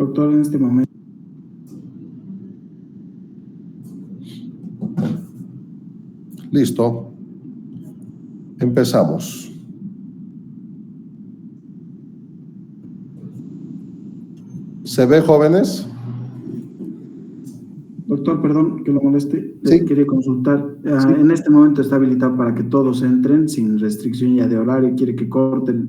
Doctor, en este momento. Listo. Empezamos. ¿Se ve, jóvenes? Doctor, perdón que lo moleste. Sí. Quería consultar. Sí. En este momento está habilitado para que todos entren sin restricción ya de horario. ¿Quiere que corten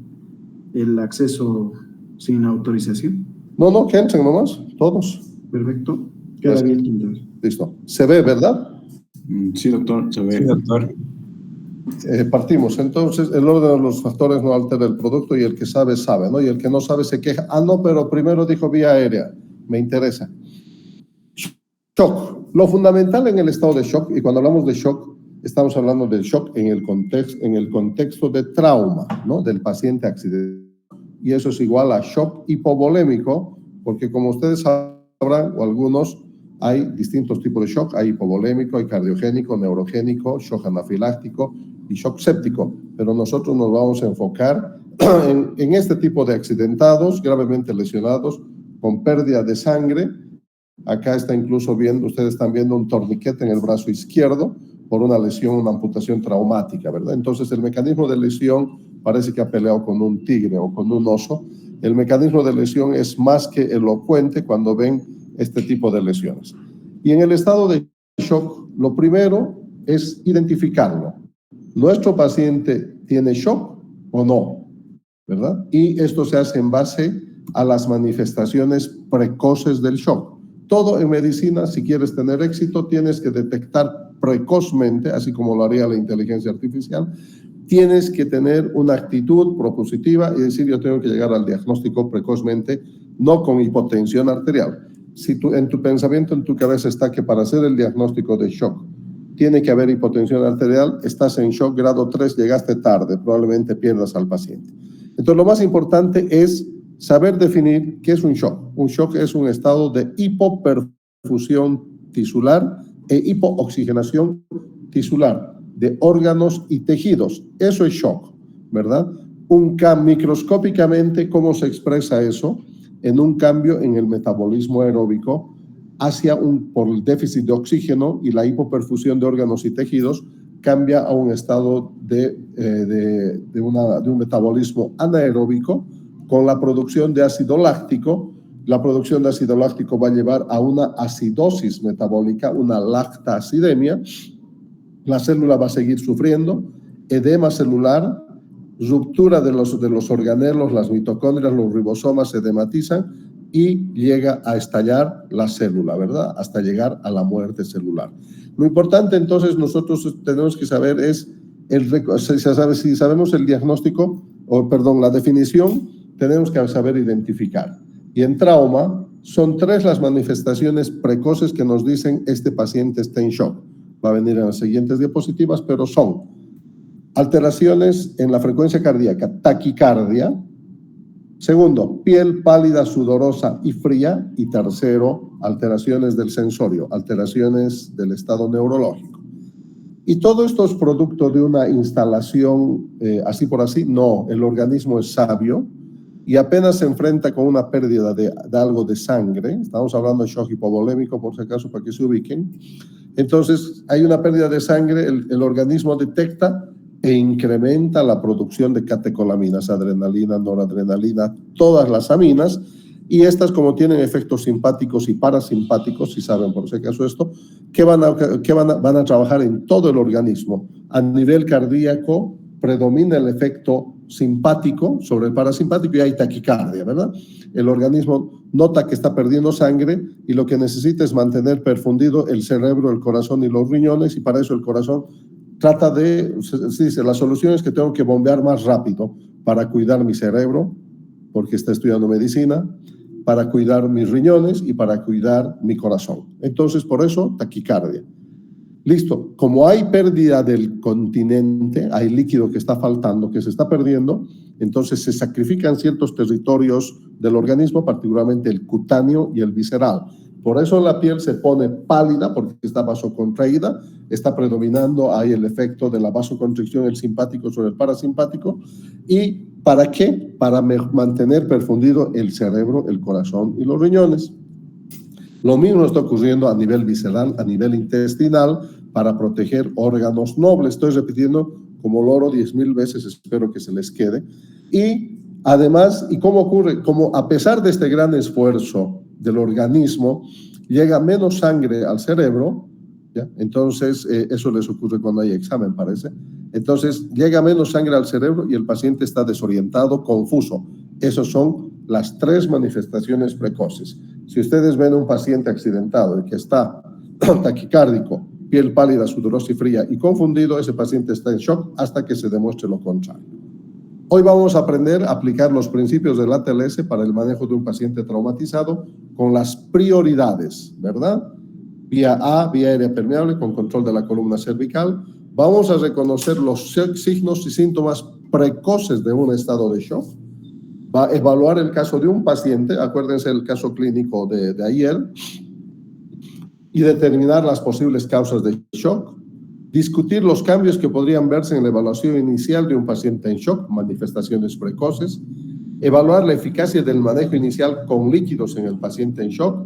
el acceso sin autorización? No, que entren nomás, todos. Perfecto. Queda Gracias. abierto entonces. Listo. ¿Se ve, verdad? Sí, doctor, se ve. Sí, doctor. Partimos. Entonces, el orden de los factores no altera el producto y el que sabe, sabe, ¿no? Y el que no sabe se queja. Ah, no, pero primero dijo vía aérea. Me interesa. Shock. Lo fundamental en el estado de shock, y cuando hablamos de shock, estamos hablando del shock en el contexto de trauma, ¿no? Del paciente accidentado. Y eso es igual a shock hipovolémico, porque como ustedes sabrán, o algunos, hay distintos tipos de shock. Hay hipovolémico, hay cardiogénico, neurogénico, shock anafiláctico y shock séptico. Pero nosotros nos vamos a enfocar en este tipo de accidentados, gravemente lesionados, con pérdida de sangre. Acá está incluso viendo, ustedes están viendo un torniquete en el brazo izquierdo por una lesión, una amputación traumática, ¿verdad? Entonces el mecanismo de lesión parece que ha peleado con un tigre o con un oso. El mecanismo de lesión es más que elocuente cuando ven este tipo de lesiones. Y en el estado de shock, lo primero es identificarlo. ¿Nuestro paciente tiene shock o no? ¿Verdad? Y esto se hace en base a las manifestaciones precoces del shock. Todo en medicina, si quieres tener éxito, tienes que detectar precozmente, así como lo haría la inteligencia artificial. Tienes que tener una actitud propositiva y decir, yo tengo que llegar al diagnóstico precozmente, no con hipotensión arterial. Si en tu pensamiento, en tu cabeza está que para hacer el diagnóstico de shock tiene que haber hipotensión arterial, estás en shock grado 3, llegaste tarde, probablemente pierdas al paciente. Entonces, lo más importante es saber definir qué es un shock. Un shock es un estado de hipoperfusión tisular e hipooxigenación tisular de órganos y tejidos. Eso es shock, ¿verdad? Microscópicamente, ¿cómo se expresa eso? En un cambio en el metabolismo aeróbico hacia por el déficit de oxígeno y la hipoperfusión de órganos y tejidos, cambia a un estado de un metabolismo anaeróbico con la producción de ácido láctico. La producción de ácido láctico va a llevar a una acidosis metabólica, una lactacidemia. La célula va a seguir sufriendo, edema celular, ruptura de los organelos, las mitocondrias, los ribosomas se edematizan y llega a estallar la célula, ¿verdad? Hasta llegar a la muerte celular. Lo importante entonces nosotros tenemos que saber es, si sabemos el diagnóstico, la definición, tenemos que saber identificar. Y en trauma son 3 las manifestaciones precoces que nos dicen este paciente está en shock. Va a venir en las siguientes diapositivas, pero son alteraciones en la frecuencia cardíaca, taquicardia. Segundo, piel pálida, sudorosa y fría. Y tercero, alteraciones del sensorio, alteraciones del estado neurológico. Y todo esto es producto de una instalación así por así. No, el organismo es sabio y apenas se enfrenta con una pérdida de algo de sangre. Estamos hablando de shock hipovolémico, por si acaso, para que se ubiquen. Entonces, hay una pérdida de sangre, el organismo detecta e incrementa la producción de catecolaminas, adrenalina, noradrenalina, todas las aminas, y estas, como tienen efectos simpáticos y parasimpáticos, si saben por si acaso esto, que van a trabajar en todo el organismo. A nivel cardíaco predomina el efecto simpático sobre el parasimpático y hay taquicardia, ¿verdad? El organismo nota que está perdiendo sangre y lo que necesita es mantener perfundido el cerebro, el corazón y los riñones, y para eso el corazón trata se dice, la solución es que tengo que bombear más rápido para cuidar mi cerebro, porque está estudiando medicina, para cuidar mis riñones y para cuidar mi corazón. Entonces, por eso, taquicardia. Listo. Como hay pérdida del continente, hay líquido que está faltando, que se está perdiendo, entonces se sacrifican ciertos territorios del organismo, particularmente el cutáneo y el visceral. Por eso la piel se pone pálida, porque está vasocontraída, está predominando ahí el efecto de la vasoconstricción, el simpático sobre el parasimpático, y ¿Para qué? Para mantener perfundido el cerebro, el corazón y los riñones. Lo mismo está ocurriendo a nivel visceral, a nivel intestinal, para proteger órganos nobles. Estoy repitiendo como loro 10,000 veces, espero que se les quede. Y además, ¿y cómo ocurre? Como a pesar de este gran esfuerzo del organismo, llega menos sangre al cerebro, ¿ya? Entonces, eso les ocurre cuando hay examen, parece. Entonces, llega menos sangre al cerebro y el paciente está desorientado, confuso. Esas son las 3 manifestaciones precoces. Si ustedes ven a un paciente accidentado y que está taquicárdico, piel pálida, sudorosa y fría y confundido, ese paciente está en shock hasta que se demuestre lo contrario. Hoy vamos a aprender a aplicar los principios del ATLS para el manejo de un paciente traumatizado con las prioridades, ¿verdad? Vía A, vía aérea permeable con control de la columna cervical. Vamos a reconocer los signos y síntomas precoces de un estado de shock. Va a evaluar el caso de un paciente, acuérdense el caso clínico de ayer, y determinar las posibles causas de shock. Discutir los cambios que podrían verse en la evaluación inicial de un paciente en shock, manifestaciones precoces. Evaluar la eficacia del manejo inicial con líquidos en el paciente en shock.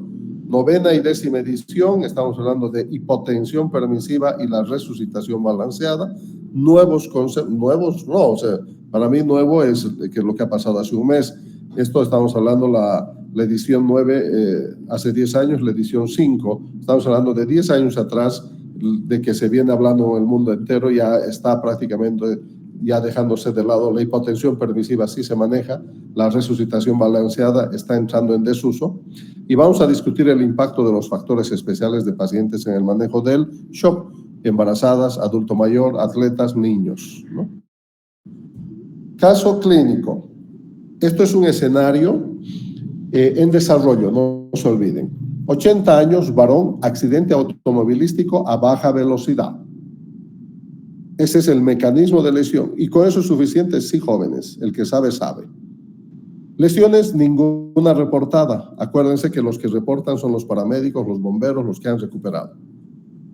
9ª y 10ª edición, estamos hablando de hipotensión permisiva y la resucitación balanceada. Nuevos conceptos, nuevos no, o sea, para mí nuevo es que lo que ha pasado hace un mes. Esto estamos hablando la edición 9 hace 10 años, la edición 5. Estamos hablando de 10 años atrás, de que se viene hablando en el mundo entero, ya está prácticamente ya dejándose de lado. La hipotensión permisiva sí se maneja, la resucitación balanceada está entrando en desuso, y vamos a discutir el impacto de los factores especiales de pacientes en el manejo del shock, embarazadas, adulto mayor, atletas, niños, ¿no? Caso clínico. Esto es un escenario en desarrollo, no se olviden. 80 años, varón, accidente automovilístico a baja velocidad. Ese es el mecanismo de lesión. Y con eso es suficiente, sí, jóvenes. El que sabe, sabe. Lesiones, ninguna reportada. Acuérdense que los que reportan son los paramédicos, los bomberos, los que han recuperado.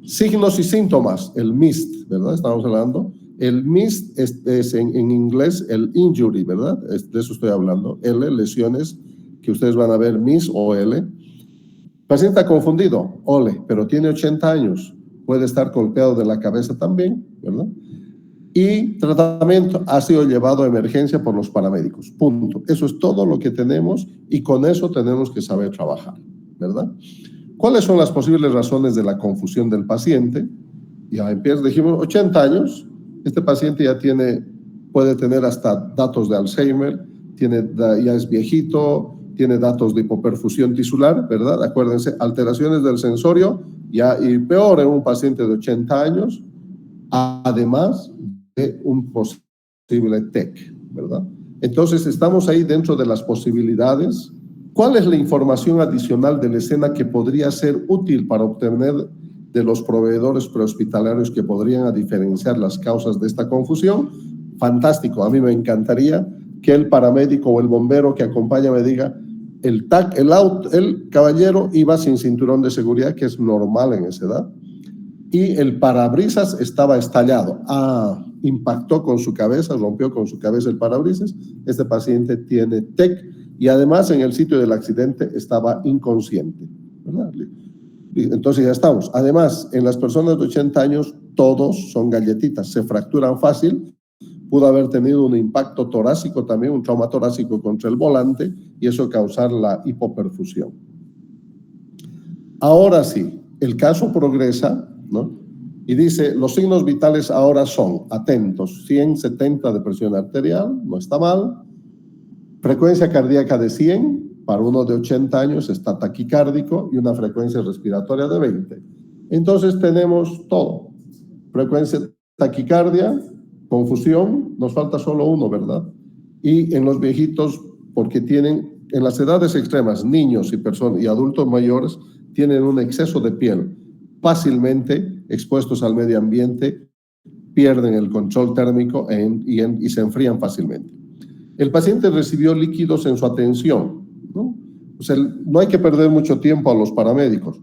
Signos y síntomas, el MIST, ¿verdad? Estamos hablando. El MIST es en inglés el injury, ¿verdad? De eso estoy hablando. L, lesiones, que ustedes van a ver MIS o L. Paciente está confundido, ole, pero tiene 80 años. Puede estar golpeado de la cabeza también, ¿verdad? Y tratamiento ha sido llevado a emergencia por los paramédicos. Punto. Eso es todo lo que tenemos y con eso tenemos que saber trabajar, ¿verdad? ¿Cuáles son las posibles razones de la confusión del paciente? Ya empieza, dijimos, 80 años. Este paciente ya puede tener hasta datos de Alzheimer, ya es viejito, tiene datos de hipoperfusión tisular, ¿verdad? Acuérdense, alteraciones del sensorio, ya y peor en un paciente de 80 años, además de un posible TEC, ¿verdad? Entonces, estamos ahí dentro de las posibilidades. ¿Cuál es la información adicional de la escena que podría ser útil para obtener de los proveedores prehospitalarios que podrían diferenciar las causas de esta confusión? Fantástico, a mí me encantaría que el paramédico o el bombero que acompaña me diga, el caballero iba sin cinturón de seguridad, que es normal en esa edad, y el parabrisas estaba estallado. Impactó con su cabeza, rompió con su cabeza el parabrisas. Este paciente tiene TEC y además en el sitio del accidente estaba inconsciente, ¿verdad? Entonces ya estamos. Además, en las personas de 80 años, todos son galletitas, se fracturan fácil. Pudo haber tenido un impacto torácico también, un trauma torácico contra el volante, y eso causar la hipoperfusión. Ahora sí, el caso progresa, ¿no? Y dice, los signos vitales ahora son, atentos, 170 de presión arterial, no está mal. Frecuencia cardíaca de 100, para uno de 80 años está taquicárdico, y una frecuencia respiratoria de 20. Entonces tenemos todo. Frecuencia taquicardia, confusión, nos falta solo uno, ¿verdad? Y en los viejitos, porque tienen, en las edades extremas, niños y adultos mayores, tienen un exceso de piel, fácilmente expuestos al medio ambiente, pierden el control térmico y se enfrían fácilmente. El paciente recibió líquidos en su atención, ¿no? O sea, no hay que perder mucho tiempo a los paramédicos.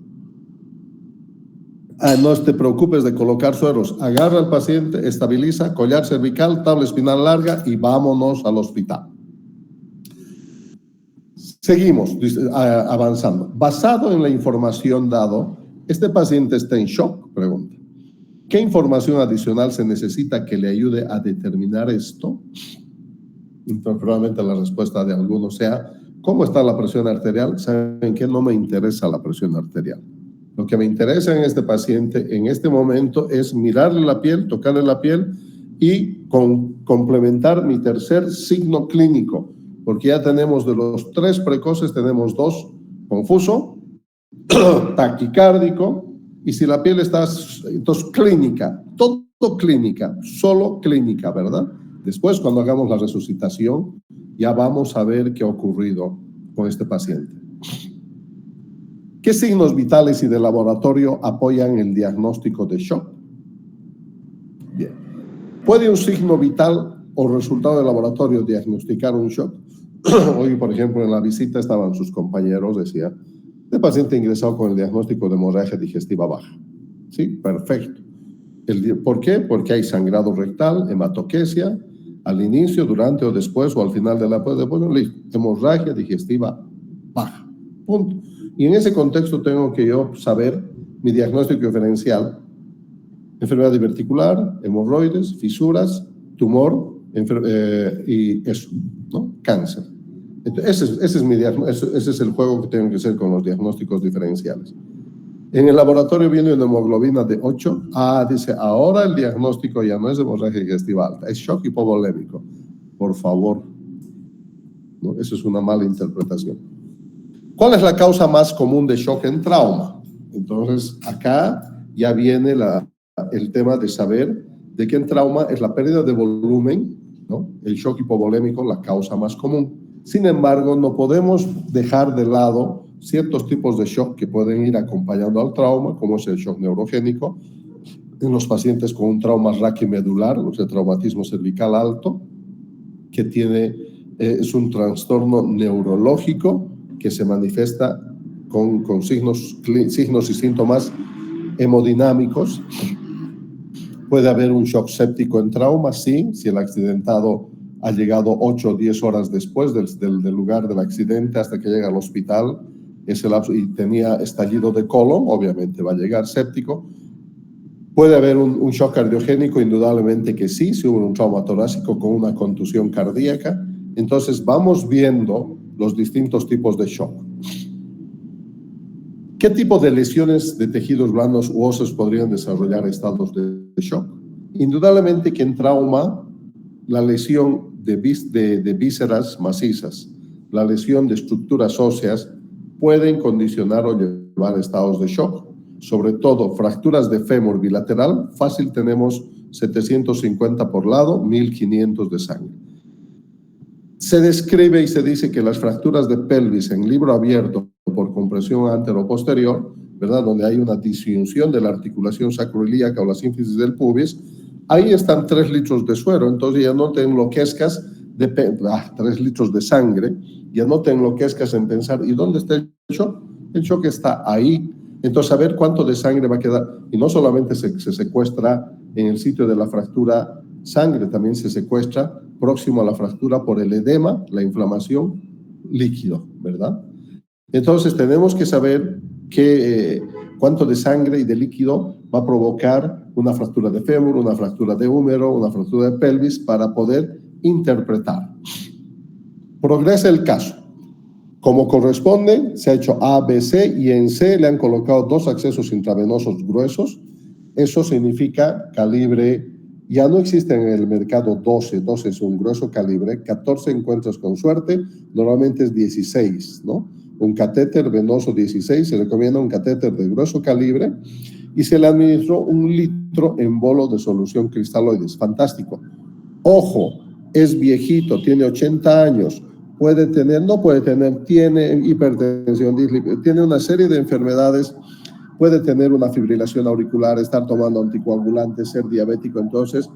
No te preocupes de colocar sueros. Agarra al paciente, estabiliza, collar cervical, tabla espinal larga y vámonos al hospital. Seguimos avanzando. Basado en la información dado, ¿este paciente está en shock? Pregunta. ¿Qué información adicional se necesita que le ayude a determinar esto? Entonces, probablemente la respuesta de algunos sea, ¿cómo está la presión arterial? ¿Saben qué? No me interesa la presión arterial. Lo que me interesa en este paciente en este momento es mirarle la piel, tocarle la piel y complementar mi tercer signo clínico, porque ya tenemos de los 3 precoces, tenemos 2, confuso, taquicárdico, y si la piel está, entonces clínica, todo clínica, solo clínica, ¿verdad? Después, cuando hagamos la resucitación, ya vamos a ver qué ha ocurrido con este paciente. ¿Qué signos vitales y de laboratorio apoyan el diagnóstico de shock? Bien. ¿Puede un signo vital o resultado de laboratorio diagnosticar un shock? Hoy, por ejemplo, en la visita estaban sus compañeros, decía, el paciente ingresado con el diagnóstico de hemorragia digestiva baja. Sí, perfecto. ¿Por qué? Porque hay sangrado rectal, hematoquesia, al inicio, durante o después o al final de la hemorragia digestiva baja. Punto. Y en ese contexto tengo que yo saber mi diagnóstico diferencial: enfermedad diverticular, hemorroides, fisuras, tumor y eso, ¿no? Cáncer. Entonces, ese es mi diagnóstico, ese es el juego que tengo que hacer con los diagnósticos diferenciales. En el laboratorio viene una hemoglobina de 8. Dice, ahora el diagnóstico ya no es hemorragia digestiva alta, es shock hipovolémico. Por favor, ¿no? Eso es una mala interpretación. ¿Cuál es la causa más común de shock en trauma? Entonces, acá ya viene el tema de saber de que en trauma es la pérdida de volumen, ¿no? El shock hipovolémico, la causa más común. Sin embargo, no podemos dejar de lado ciertos tipos de shock que pueden ir acompañando al trauma, como es el shock neurogénico, en los pacientes con un trauma raquimedular, o sea, traumatismo cervical alto, que es un trastorno neurológico que se manifiesta con signos y síntomas hemodinámicos. Puede haber un shock séptico en trauma, sí, si el accidentado ha llegado 8 o 10 horas después del lugar del accidente hasta que llega al hospital, ese lapso, y tenía estallido de colon, obviamente va a llegar séptico. Puede haber un shock cardiogénico, indudablemente que sí, si hubo un trauma torácico con una contusión cardíaca. Entonces vamos viendo los distintos tipos de shock. ¿Qué tipo de lesiones de tejidos blandos u óseos podrían desarrollar estados de shock? Indudablemente que en trauma, la lesión de vísceras macizas, la lesión de estructuras óseas pueden condicionar o llevar a estados de shock. Sobre todo, fracturas de fémur bilateral, fácil tenemos 750 por lado, 1500 de sangre. Se describe y se dice que las fracturas de pelvis en libro abierto por compresión antero-posterior, ¿verdad? Donde hay una disyunción de la articulación sacroiliaca o la sínfisis del pubis, ahí están 3 litros de suero, entonces ya no te enloquezcas 3 litros de sangre, ya no te enloquezcas en pensar, ¿y dónde está el shock? El shock está ahí. Entonces, a ver cuánto de sangre va a quedar. Y no solamente se secuestra en el sitio de la fractura sangre, también se secuestra próximo a la fractura por el edema, la inflamación, líquido, ¿verdad? Entonces, tenemos que saber cuánto de sangre y de líquido va a provocar una fractura de fémur, una fractura de húmero, una fractura de pelvis, para poder interpretar. Progresa el caso. Como corresponde, se ha hecho A, B, C, y en C le han colocado 2 accesos intravenosos gruesos. Eso significa calibre, ya no existe en el mercado 12 es un grueso calibre, 14 encuentras con suerte, normalmente es 16, ¿no? Un catéter venoso 16, se recomienda un catéter de grueso calibre, y se le administró 1 litro en bolo de solución cristaloides. Fantástico. Ojo, es viejito, tiene 80 años, puede tener, no puede tener, tiene hipertensión, tiene una serie de enfermedades, puede tener una fibrilación auricular, estar tomando anticoagulantes, ser diabético. Entonces,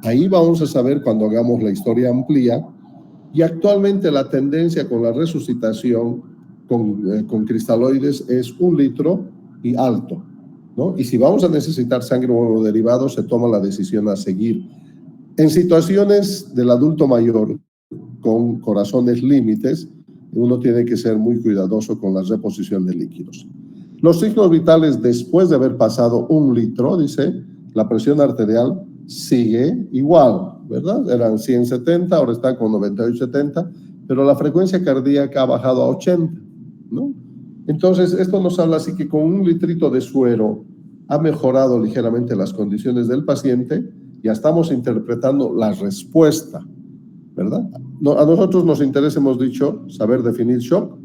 ahí vamos a saber cuando hagamos la historia amplia. Y actualmente la tendencia con la resucitación con cristaloides es 1 litro y alto. ¿no? Y si vamos a necesitar sangre o derivados, se toma la decisión a seguir. En situaciones del adulto mayor con corazones límites, uno tiene que ser muy cuidadoso con la reposición de líquidos. Los signos vitales después de haber pasado 1 litro, dice, la presión arterial sigue igual, ¿verdad? Eran 170, ahora está con 98-70, pero la frecuencia cardíaca ha bajado a 80, ¿no? Entonces, esto nos habla así que con 1 litrito de suero ha mejorado ligeramente las condiciones del paciente. Ya estamos interpretando la respuesta, ¿verdad? No, a nosotros nos interesa, hemos dicho, saber definir shock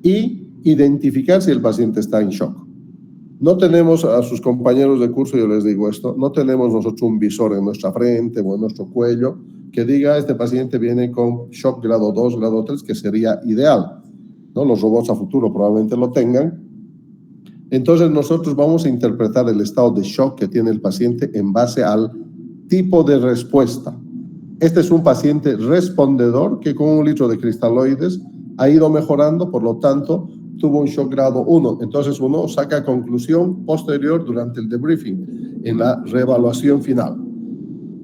y identificar si el paciente está en shock. No tenemos a sus compañeros de curso, yo les digo esto, no tenemos nosotros un visor en nuestra frente o en nuestro cuello que diga este paciente viene con shock grado 2, grado 3, que sería ideal, ¿no? Los robots a futuro probablemente lo tengan. Entonces nosotros vamos a interpretar el estado de shock que tiene el paciente en base al tipo de respuesta. Este es un paciente respondedor que con 1 litro de cristaloides ha ido mejorando, por lo tanto, tuvo un shock grado 1. Entonces uno saca conclusión posterior durante el debriefing, en la reevaluación final.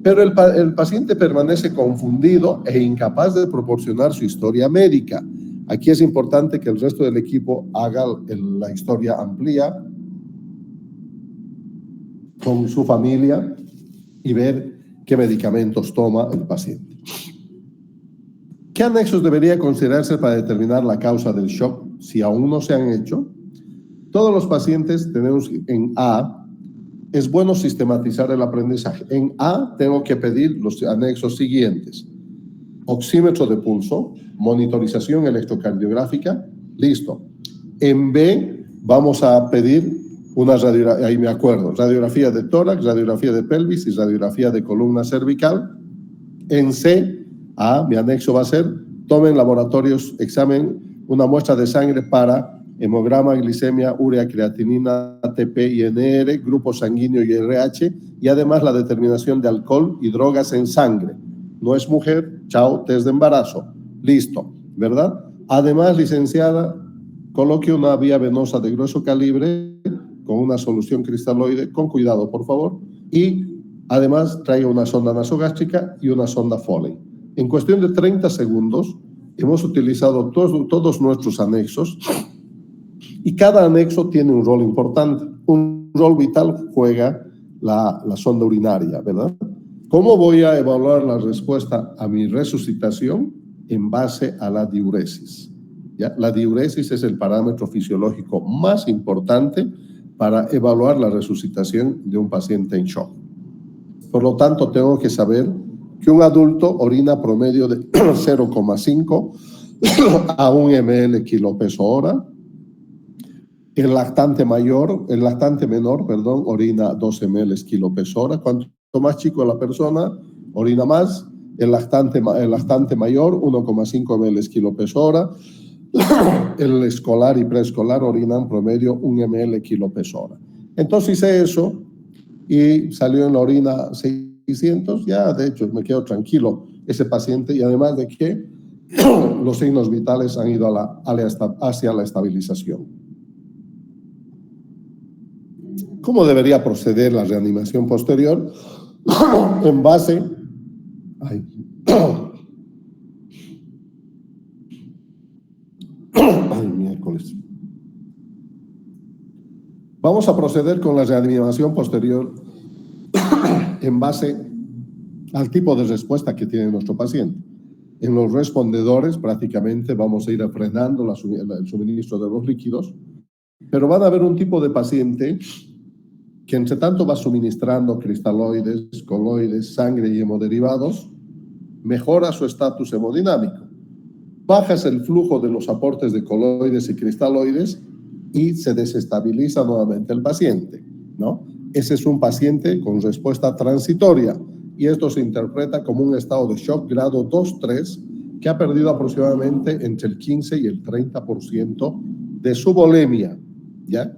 Pero el paciente permanece confundido e incapaz de proporcionar su historia médica. Aquí es importante que el resto del equipo haga la historia amplia con su familia y ver qué medicamentos toma el paciente. ¿Qué anexos debería considerarse para determinar la causa del shock si aún no se han hecho? Todos los pacientes tenemos en A, es bueno sistematizar el aprendizaje. En A tengo que pedir los anexos siguientes: oxímetro de pulso, monitorización electrocardiográfica, listo. En B vamos a pedir una radiografía, ahí me acuerdo, radiografía de tórax, radiografía de pelvis y radiografía de columna cervical. En C, mi anexo va a ser, tomen laboratorios, examen, una muestra de sangre para hemograma, glicemia, urea, creatinina, ATP, INR, grupo sanguíneo y RH, y además la determinación de alcohol y drogas en sangre. No es mujer, chao, test de embarazo, listo, ¿verdad? Además, licenciada, coloque una vía venosa de grueso calibre con una solución cristaloide, con cuidado, por favor, y además traiga una sonda nasogástrica y una sonda Foley. En cuestión de 30 segundos, hemos utilizado todos nuestros anexos y cada anexo tiene un rol importante. Un rol vital juega la sonda urinaria, ¿verdad? ¿Cómo voy a evaluar la respuesta a mi resucitación? En base a la diuresis, ¿ya? La diuresis es el parámetro fisiológico más importante para evaluar la resucitación de un paciente en shock. Por lo tanto, tengo que saber que un adulto orina promedio de 0,5 a 1 ml kilo peso hora. El lactante menor, orina 12 ml kilo peso hora. Cuanto más chico la persona, orina más. El lactante mayor, 1,5 ml kilo peso hora. El escolar y preescolar orinan promedio 1 ml kilo peso hora. Entonces hice eso y salió en la orina 600, ya de hecho me quedo tranquilo ese paciente, y además de que los signos vitales han ido hacia la estabilización. ¿Cómo debería proceder la reanimación posterior? En base... miércoles. Vamos a proceder con la reanimación posterior en base al tipo de respuesta que tiene nuestro paciente. En los respondedores prácticamente vamos a ir frenando el suministro de los líquidos, pero van a haber un tipo de paciente que entre tanto va suministrando cristaloides, coloides, sangre y hemoderivados, mejora su estatus hemodinámico. Bajas el flujo de los aportes de coloides y cristaloides y se desestabiliza nuevamente el paciente, ¿no? Ese es un paciente con respuesta transitoria y esto se interpreta como un estado de shock grado 2-3 que ha perdido aproximadamente entre el 15 y el 30% de su volemia, ¿ya?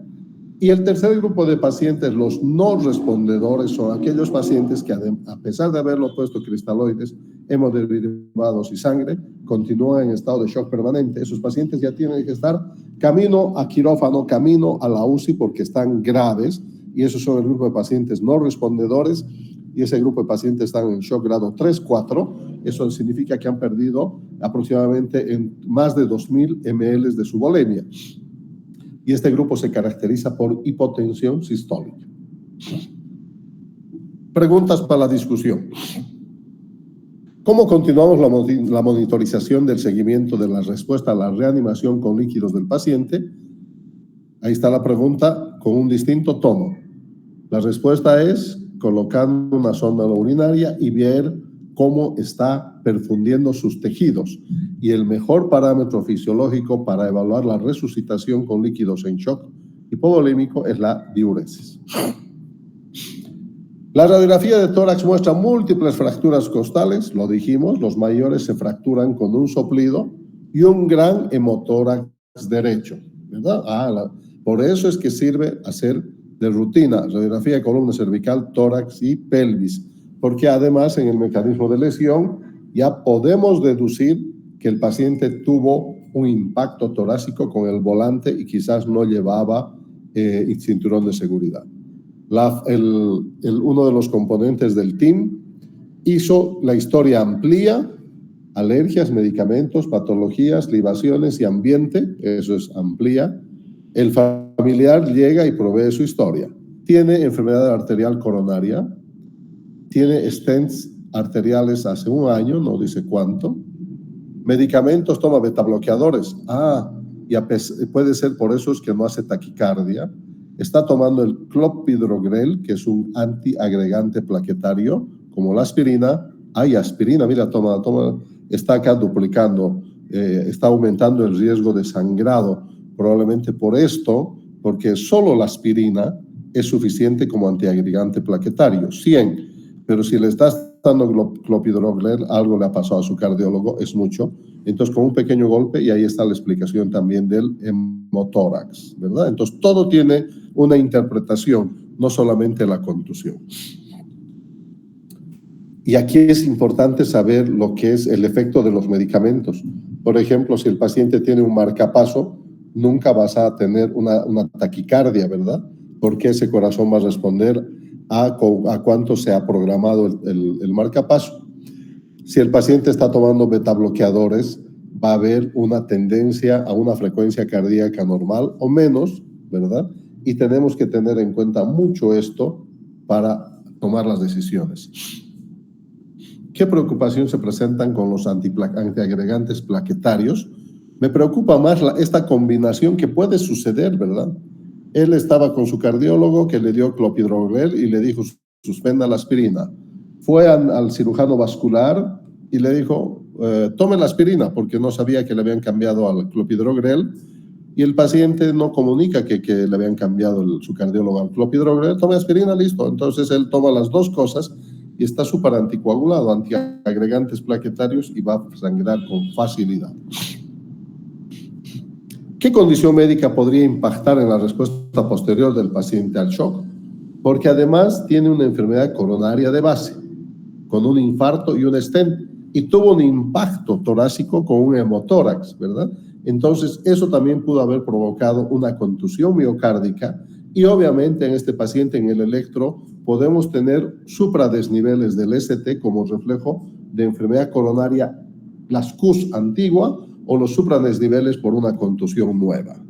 Y el tercer grupo de pacientes, los no respondedores, son aquellos pacientes que a pesar de haberlo puesto cristaloides, hemoderivados y sangre, continúan en estado de shock permanente. Esos pacientes ya tienen que estar camino a quirófano, camino a la UCI porque están graves y esos son el grupo de pacientes no respondedores, y ese grupo de pacientes están en shock grado 3, 4. Eso significa que han perdido aproximadamente en más de 2.000 ml de su volemia. Y este grupo se caracteriza por hipotensión sistólica. Preguntas para la discusión. ¿Cómo continuamos la monitorización del seguimiento de la respuesta a la reanimación con líquidos del paciente? Ahí está la pregunta con un distinto tono. La respuesta es colocando una sonda urinaria y ver cómo está perfundiendo sus tejidos. Y el mejor parámetro fisiológico para evaluar la resucitación con líquidos en shock hipovolémico es la diuresis. La radiografía de tórax muestra múltiples fracturas costales, lo dijimos, los mayores se fracturan con un soplido y un gran hemotórax derecho, ¿verdad? Por eso es que sirve hacer de rutina radiografía de columna cervical, tórax y pelvis, porque además en el mecanismo de lesión ya podemos deducir que el paciente tuvo un impacto torácico con el volante y quizás no llevaba cinturón de seguridad. Uno de los componentes del team hizo la historia amplía, alergias, medicamentos, patologías, libaciones y ambiente, eso es amplía. El familiar llega y provee su historia. Tiene enfermedad arterial coronaria, tiene stents arteriales hace un año, no dice cuánto. Medicamentos, toma betabloqueadores. Puede ser por eso es que no hace taquicardia. Está tomando el clopidogrel, que es un antiagregante plaquetario, como la aspirina. Hay aspirina, mira, toma, está acá duplicando, está aumentando el riesgo de sangrado. Probablemente por esto, porque solo la aspirina es suficiente como antiagregante plaquetario, 100, pero si le estás dando clopidogrel, algo le ha pasado a su cardiólogo, es mucho, entonces con un pequeño golpe, y ahí está la explicación también del hemotórax, ¿verdad? Entonces todo tiene una interpretación, no solamente la contusión. Y aquí es importante saber lo que es el efecto de los medicamentos. Por ejemplo, si el paciente tiene un marcapaso, nunca vas a tener una taquicardia, ¿verdad? Porque ese corazón va a responder a cuánto se ha programado el marcapaso. Si el paciente está tomando betabloqueadores, va a haber una tendencia a una frecuencia cardíaca normal o menos, ¿verdad? Y tenemos que tener en cuenta mucho esto para tomar las decisiones. ¿Qué preocupación se presentan con los antiagregantes plaquetarios? Me preocupa más esta combinación que puede suceder, ¿verdad? Él estaba con su cardiólogo que le dio clopidogrel y le dijo, suspenda la aspirina. Fue al cirujano vascular y le dijo, tome la aspirina, porque no sabía que le habían cambiado al clopidogrel, y el paciente no comunica que le habían cambiado su cardiólogo al clopidogrel, tome aspirina, listo. Entonces él toma las dos cosas y está súper anticoagulado, antiagregantes plaquetarios, y va a sangrar con facilidad. ¿Qué condición médica podría impactar en la respuesta posterior del paciente al shock? Porque además tiene una enfermedad coronaria de base, con un infarto y un stent, y tuvo un impacto torácico con un hemotórax, ¿verdad? Entonces, eso también pudo haber provocado una contusión miocárdica, y obviamente en este paciente en el electro podemos tener supradesniveles del ST como reflejo de enfermedad coronaria, las CUS antigua, o los supradesniveles por una contusión nueva.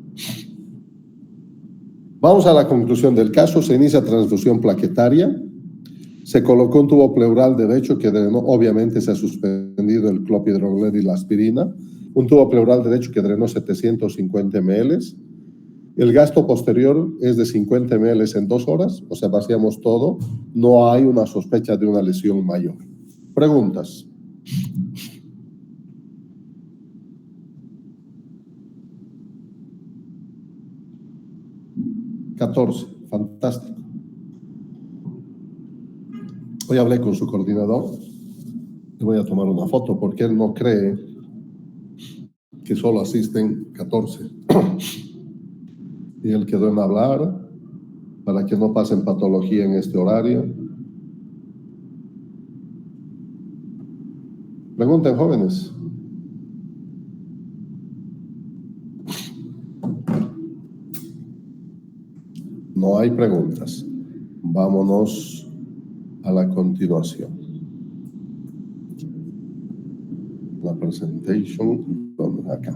Vamos a la conclusión del caso. Se inicia transfusión plaquetaria, se colocó un tubo pleural derecho que drenó, obviamente se ha suspendido el clopidogrel y la aspirina, un tubo pleural derecho que drenó 750 ml. El gasto posterior es de 50 ml en 2 horas, o sea, vaciamos todo, no hay una sospecha de una lesión mayor. Preguntas. $14, fantástico. Hoy hablé con su coordinador, le voy a tomar una foto porque él no cree que solo asisten 14. Y él quedó en hablar para que no pasen patología en este horario. Pregunten, jóvenes. No hay preguntas. Vámonos a la continuación. La presentation, acá.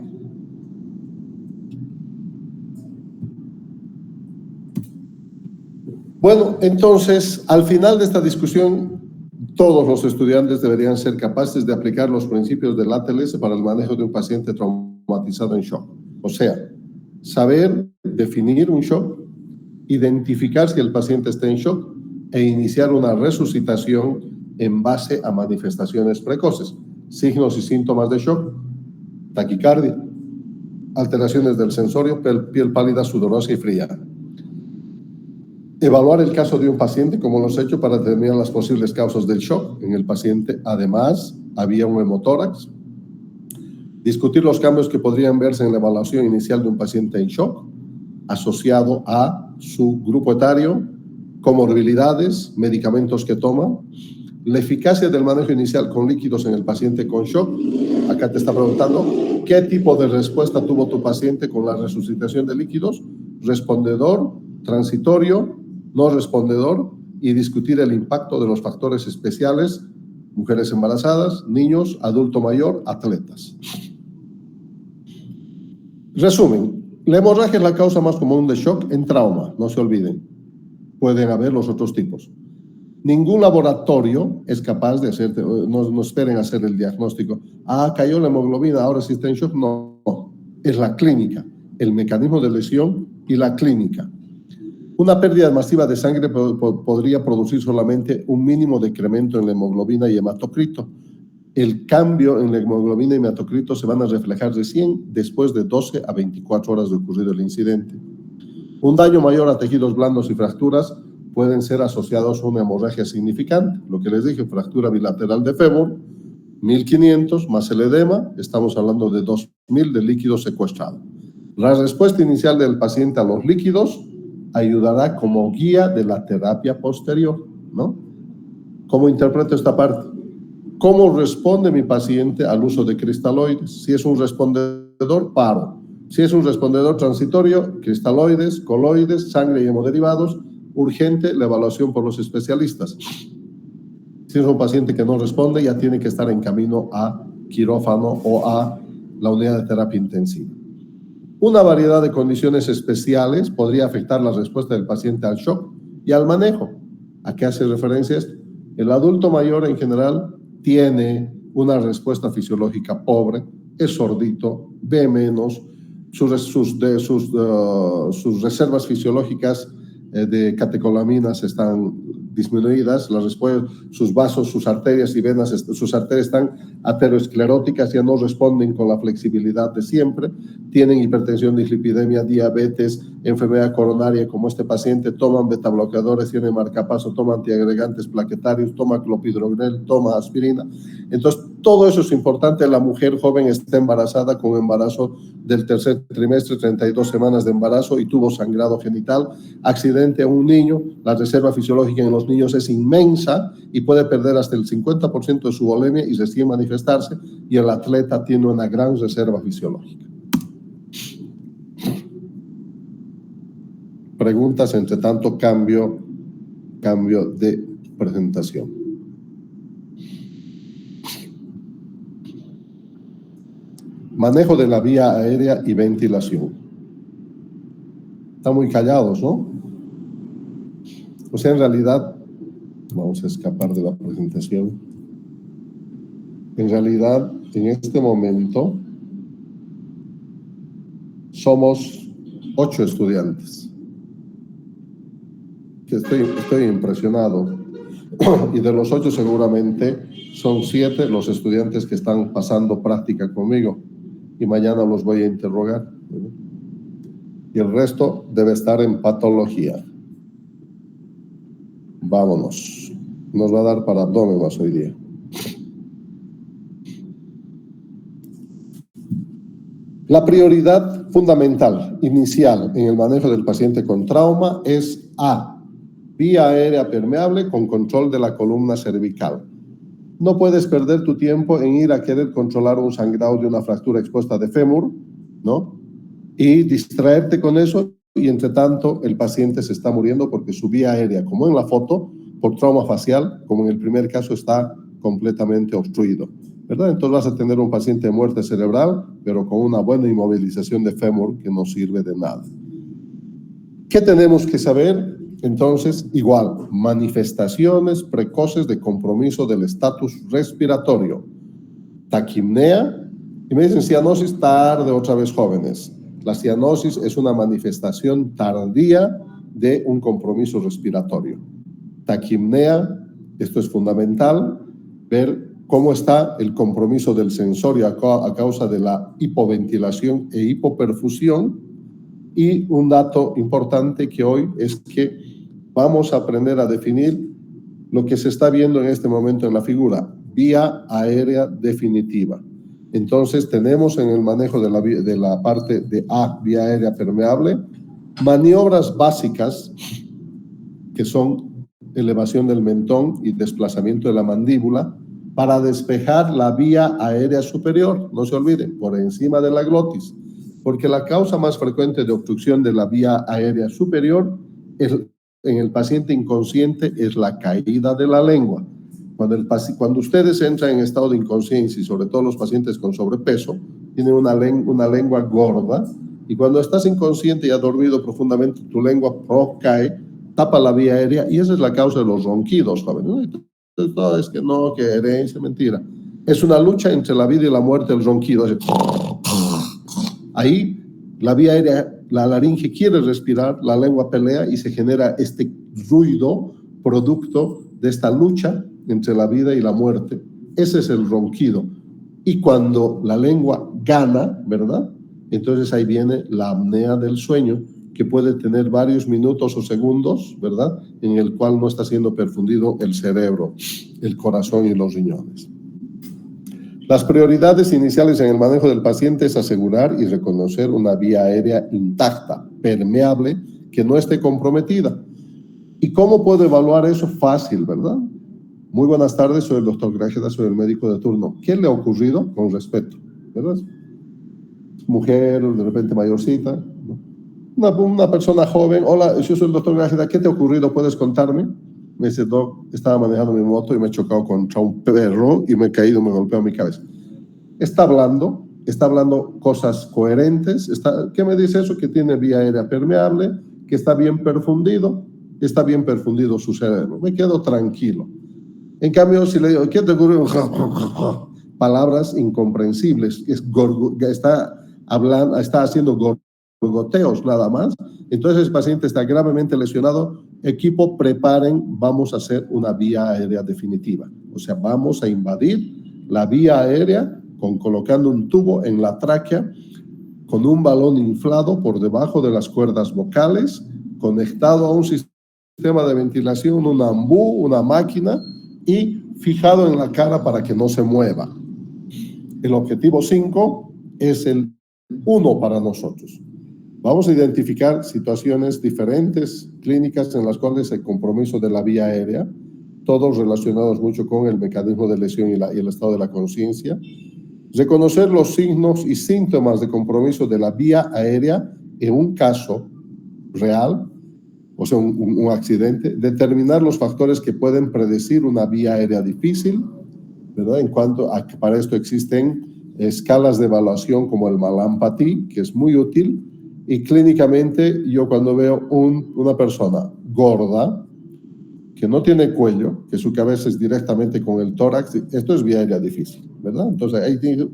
Bueno, entonces, al final de esta discusión, todos los estudiantes deberían ser capaces de aplicar los principios del ATLS para el manejo de un paciente traumatizado en shock. O sea, saber definir un shock, identificar si el paciente está en shock e iniciar una resucitación en base a manifestaciones precoces, signos y síntomas de shock, taquicardia, alteraciones del sensorio, piel pálida, sudorosa y fría. Evaluar el caso de un paciente, como lo he hecho, para determinar las posibles causas del shock en el paciente. Además, había un hemotórax. Discutir los cambios que podrían verse en la evaluación inicial de un paciente en shock, asociado a su grupo etario, comorbilidades, medicamentos que toma, la eficacia del manejo inicial con líquidos en el paciente con shock. Acá te está preguntando, ¿qué tipo de respuesta tuvo tu paciente con la resucitación de líquidos? Respondedor, transitorio, no respondedor, y discutir el impacto de los factores especiales, mujeres embarazadas, niños, adulto mayor, atletas. Resumen, la hemorragia es la causa más común de shock en trauma, no se olviden. Pueden haber los otros tipos. Ningún laboratorio es capaz de hacer, no esperen hacer el diagnóstico. Ah, cayó la hemoglobina, ahora sí está en shock. No, es la clínica, el mecanismo de lesión y la clínica. Una pérdida masiva de sangre podría producir solamente un mínimo decremento en la hemoglobina y hematocrito. El cambio en la hemoglobina y hematocrito se van a reflejar recién después de 12 a 24 horas de ocurrido el incidente. Un daño mayor a tejidos blandos y fracturas pueden ser asociados a una hemorragia significante. Lo que les dije, fractura bilateral de fémur, 1500 más el edema, estamos hablando de 2000 de líquido secuestrado. La respuesta inicial del paciente a los líquidos ayudará como guía de la terapia posterior, ¿no? ¿Cómo interpreto esta parte? ¿Cómo responde mi paciente al uso de cristaloides? Si es un respondedor, paro. Si es un respondedor transitorio, cristaloides, coloides, sangre y hemoderivados, urgente la evaluación por los especialistas. Si es un paciente que no responde, ya tiene que estar en camino a quirófano o a la unidad de terapia intensiva. Una variedad de condiciones especiales podría afectar la respuesta del paciente al shock y al manejo. ¿A qué hace referencia esto? El adulto mayor en general tiene una respuesta fisiológica pobre, es sordito, ve menos, sus reservas fisiológicas de catecolaminas están disminuidas, sus vasos, sus arterias y venas, sus arterias están ateroescleróticas, ya no responden con la flexibilidad de siempre, tienen hipertensión, dislipidemia, diabetes, enfermedad coronaria, como este paciente, toman betabloqueadores, tiene marcapaso, toma antiagregantes plaquetarios, toma clopidogrel, toma aspirina. Entonces, todo eso es importante. La mujer joven está embarazada con embarazo del tercer trimestre, 32 semanas de embarazo y tuvo sangrado genital, accidente a un niño, la reserva fisiológica en los niños es inmensa y puede perder hasta el 50% de su volemia y recién manifestarse, y el atleta tiene una gran reserva fisiológica. Preguntas, entre tanto, cambio de presentación. Manejo de la vía aérea y ventilación. Están muy callados, ¿no? O sea, en realidad, vamos a escapar de la presentación. En realidad, en este momento, somos 8 estudiantes. Estoy impresionado. Y de los 8 seguramente son 7 los estudiantes que están pasando práctica conmigo. Y mañana los voy a interrogar. Y el resto debe estar en patología. Vámonos. Nos va a dar para abdomen más hoy día. La prioridad fundamental, inicial, en el manejo del paciente con trauma es A, vía aérea permeable con control de la columna cervical. No puedes perder tu tiempo en ir a querer controlar un sangrado de una fractura expuesta de fémur, ¿no? Y distraerte con eso y entre tanto el paciente se está muriendo porque su vía aérea, como en la foto, por trauma facial, como en el primer caso, está completamente obstruido, ¿verdad? Entonces vas a tener un paciente de muerte cerebral, pero con una buena inmovilización de fémur que no sirve de nada. ¿Qué tenemos que saber? Entonces, igual, manifestaciones precoces de compromiso del estatus respiratorio. Taquimnea, y me dicen cianosis tarde, otra vez jóvenes. La cianosis es una manifestación tardía de un compromiso respiratorio. Taquimnea, esto es fundamental, ver cómo está el compromiso del sensorio a causa de la hipoventilación e hipoperfusión. Y un dato importante que hoy es que vamos a aprender a definir lo que se está viendo en este momento en la figura, vía aérea definitiva. Entonces tenemos en el manejo de la parte de A, vía aérea permeable, maniobras básicas que son elevación del mentón y desplazamiento de la mandíbula para despejar la vía aérea superior, no se olviden, por encima de la glotis, porque la causa más frecuente de obstrucción de la vía aérea superior en el paciente inconsciente es la caída de la lengua. Cuando ustedes entran en estado de inconsciencia, y sobre todo los pacientes con sobrepeso, tienen una lengua gorda, y cuando estás inconsciente y has dormido profundamente, tu lengua cae, tapa la vía aérea, y esa es la causa de los ronquidos, jóvenes. Entonces, todo es que no, que herencia, mentira. Es una lucha entre la vida y la muerte, el ronquido. Ahí la vía aérea, la laringe quiere respirar, la lengua pelea y se genera este ruido producto de esta lucha entre la vida y la muerte. Ese es el ronquido. Y cuando la lengua gana, ¿verdad? Entonces ahí viene la apnea del sueño, que puede tener varios minutos o segundos, ¿verdad? En el cual no está siendo perfundido el cerebro, el corazón y los riñones. Las prioridades iniciales en el manejo del paciente es asegurar y reconocer una vía aérea intacta, permeable, que no esté comprometida. ¿Y cómo puedo evaluar eso? Fácil, ¿verdad? Muy buenas tardes, soy el doctor Grajeda, soy el médico de turno. ¿Qué le ha ocurrido? Con respeto, ¿verdad? Mujer, de repente mayorcita, ¿no? Una persona joven. Hola, yo soy el doctor Grajeda, ¿qué te ha ocurrido? ¿Puedes contarme? Me dice, doc, estaba manejando mi moto y me he chocado contra un perro y me he caído, me golpeó mi cabeza. Está hablando cosas coherentes. ¿Qué me dice eso? Que tiene vía aérea permeable, que está bien perfundido su cerebro. Me quedo tranquilo. En cambio, si le digo, ¿qué te ocurrió? Palabras incomprensibles. Está haciendo gorgoteos nada más. Entonces el paciente está gravemente lesionado. Equipo, preparen, vamos a hacer una vía aérea definitiva. O sea, vamos a invadir la vía aérea colocando un tubo en la tráquea con un balón inflado por debajo de las cuerdas vocales, conectado a un sistema de ventilación, un ambú, una máquina, y fijado en la cara para que no se mueva. El objetivo 5 es el 1 para nosotros. Vamos a identificar situaciones diferentes, clínicas, en las cuales el compromiso de la vía aérea, todos relacionados mucho con el mecanismo de lesión y el estado de la conciencia. Reconocer los signos y síntomas de compromiso de la vía aérea en un caso real, o sea, un accidente. Determinar los factores que pueden predecir una vía aérea difícil, ¿verdad? En cuanto a que para esto existen escalas de evaluación como el Mallampati, que es muy útil. Y clínicamente, yo cuando veo una persona gorda, que no tiene cuello, que su cabeza es directamente con el tórax, esto es vía aérea difícil, ¿verdad? Entonces ahí tiene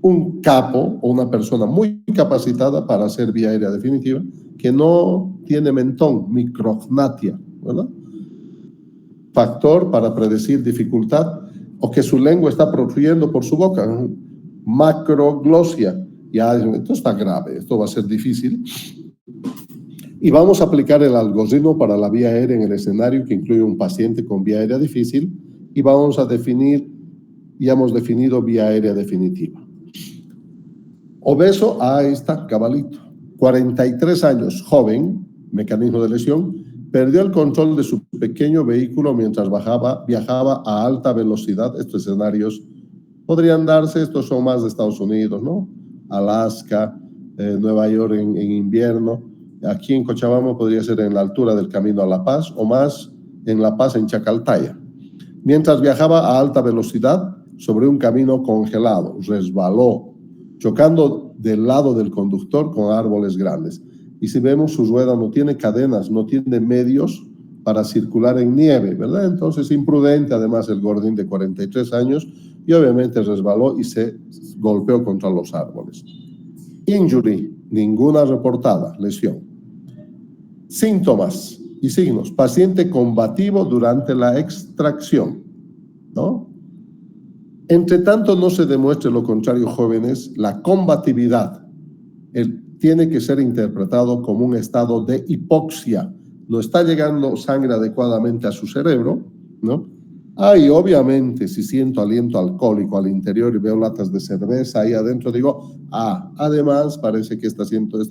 un capo o una persona muy capacitada para hacer vía aérea definitiva, que no tiene mentón, micrognatia, ¿verdad? Factor para predecir dificultad, o que su lengua está protrudiendo por su boca, ¿no? Macroglosia. Ya, esto está grave, esto va a ser difícil. Y vamos a aplicar el algoritmo para la vía aérea en el escenario que incluye un paciente con vía aérea difícil, y vamos a definir, ya hemos definido vía aérea definitiva. Obeso, ahí está, cabalito. 43 años, joven, mecanismo de lesión, perdió el control de su pequeño vehículo mientras viajaba a alta velocidad. Estos escenarios podrían darse, estos son más de Estados Unidos, ¿no? Alaska, Nueva York en invierno. Aquí en Cochabamba podría ser en la altura del Camino a La Paz o más en La Paz, en Chacaltaya. Mientras viajaba a alta velocidad sobre un camino congelado, resbaló, chocando del lado del conductor con árboles grandes. Y si vemos, su rueda no tiene cadenas, no tiene medios para circular en nieve, ¿verdad? Entonces, imprudente, además, el gordín de 43 años, y obviamente resbaló y se golpeó contra los árboles. Injury, ninguna reportada, lesión. Síntomas y signos: paciente combativo durante la extracción, ¿no? Entre tanto no se demuestre lo contrario, jóvenes, la combatividad tiene que ser interpretado como un estado de hipoxia. No está llegando sangre adecuadamente a su cerebro, ¿no? Y obviamente, si siento aliento alcohólico al interior y veo latas de cerveza ahí adentro, digo, además parece que este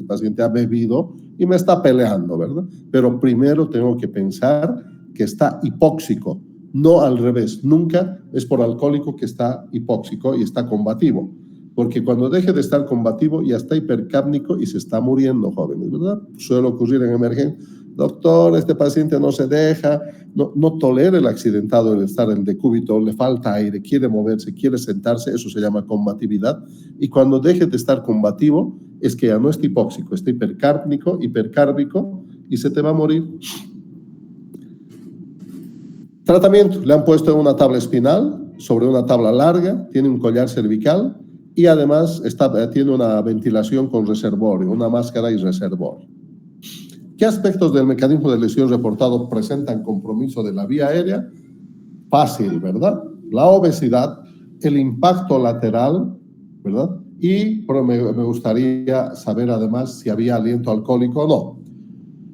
paciente ha bebido y me está peleando, ¿verdad? Pero primero tengo que pensar que está hipóxico, no al revés. Nunca es por alcohólico que está hipóxico y está combativo, porque cuando deje de estar combativo ya está hipercápnico y se está muriendo, jóvenes, ¿verdad? Suele ocurrir en emergencia. Doctor, este paciente no se deja, no tolera el accidentado, el estar en decúbito, le falta aire, quiere moverse, quiere sentarse, eso se llama combatividad. Y cuando deje de estar combativo, es que ya no está hipóxico, está hipercárnico, hipercárbico, y se te va a morir. Tratamiento: le han puesto una tabla espinal sobre una tabla larga, tiene un collar cervical y además tiene una ventilación con reservorio, una máscara y reservorio. ¿Qué aspectos del mecanismo de lesión reportado presentan compromiso de la vía aérea? Fácil, ¿verdad? La obesidad, el impacto lateral, ¿verdad? Pero me gustaría saber además si había aliento alcohólico o no.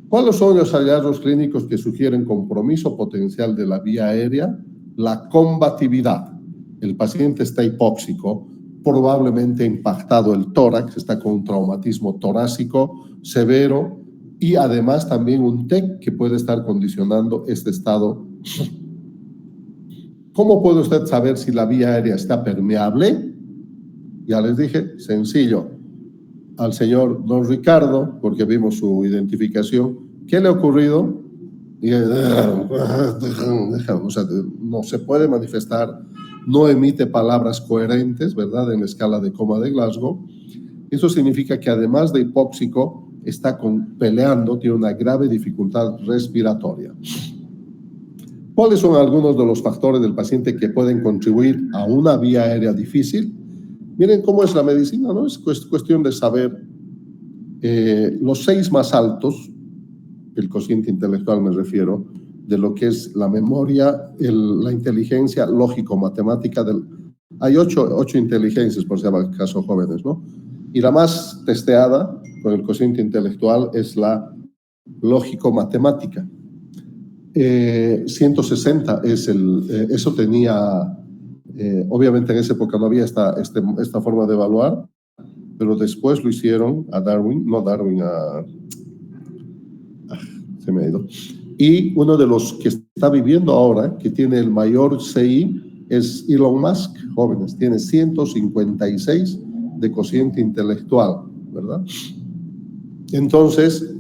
¿Cuáles son los hallazgos clínicos que sugieren compromiso potencial de la vía aérea? La combatividad. El paciente está hipóxico, probablemente impactado el tórax, está con un traumatismo torácico severo, y además también un TEC que puede estar condicionando este estado. ¿Cómo puede usted saber si la vía aérea está permeable? Ya les dije, sencillo. Al señor don Ricardo, porque vimos su identificación, ¿qué le ha ocurrido? O sea, no se puede manifestar, no emite palabras coherentes, ¿verdad? En la escala de coma de Glasgow. Eso significa que además de hipóxico, está peleando, tiene una grave dificultad respiratoria. ¿Cuáles son algunos de los factores del paciente que pueden contribuir a una vía aérea difícil? Miren cómo es la medicina, ¿no? Es cuestión de saber los 6 más altos, el cociente intelectual me refiero, de lo que es la memoria, la inteligencia lógico-matemática. Hay 8 inteligencias, por si acaso, jóvenes, ¿no? Y la más testeada con el cociente intelectual es la lógico-matemática. 160 es eso tenía, obviamente en esa época no había esta forma de evaluar, pero después lo hicieron a Darwin, se me ha ido. Y uno de los que está viviendo ahora, que tiene el mayor CI, es Elon Musk, jóvenes, tiene 156 de cociente intelectual, ¿verdad? Entonces,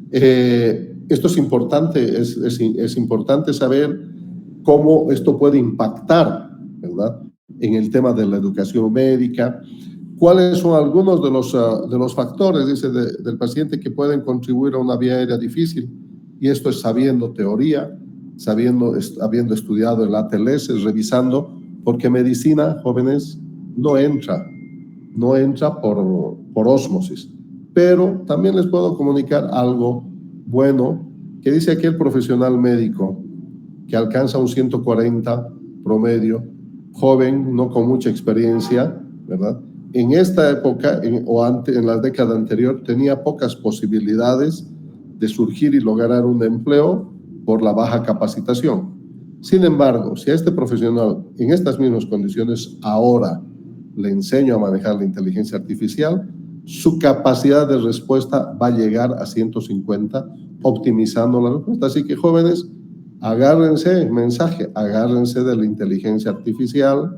esto es importante, es importante saber cómo esto puede impactar, ¿verdad?, en el tema de la educación médica. ¿Cuáles son algunos de los factores, dice, del paciente que pueden contribuir a una vía aérea difícil? Y esto es sabiendo teoría, habiendo estudiado el ATLS, revisando, porque medicina, jóvenes, no entra por ósmosis. Pero también les puedo comunicar algo bueno que dice aquel profesional médico que alcanza un 140 promedio, joven, no con mucha experiencia, ¿verdad? En esta época, en la década anterior, tenía pocas posibilidades de surgir y lograr un empleo por la baja capacitación. Sin embargo, si a este profesional en estas mismas condiciones ahora le enseño a manejar la inteligencia artificial, su capacidad de respuesta va a llegar a 150, optimizando la respuesta. Así que, jóvenes, agárrense, mensaje, agárrense de la inteligencia artificial.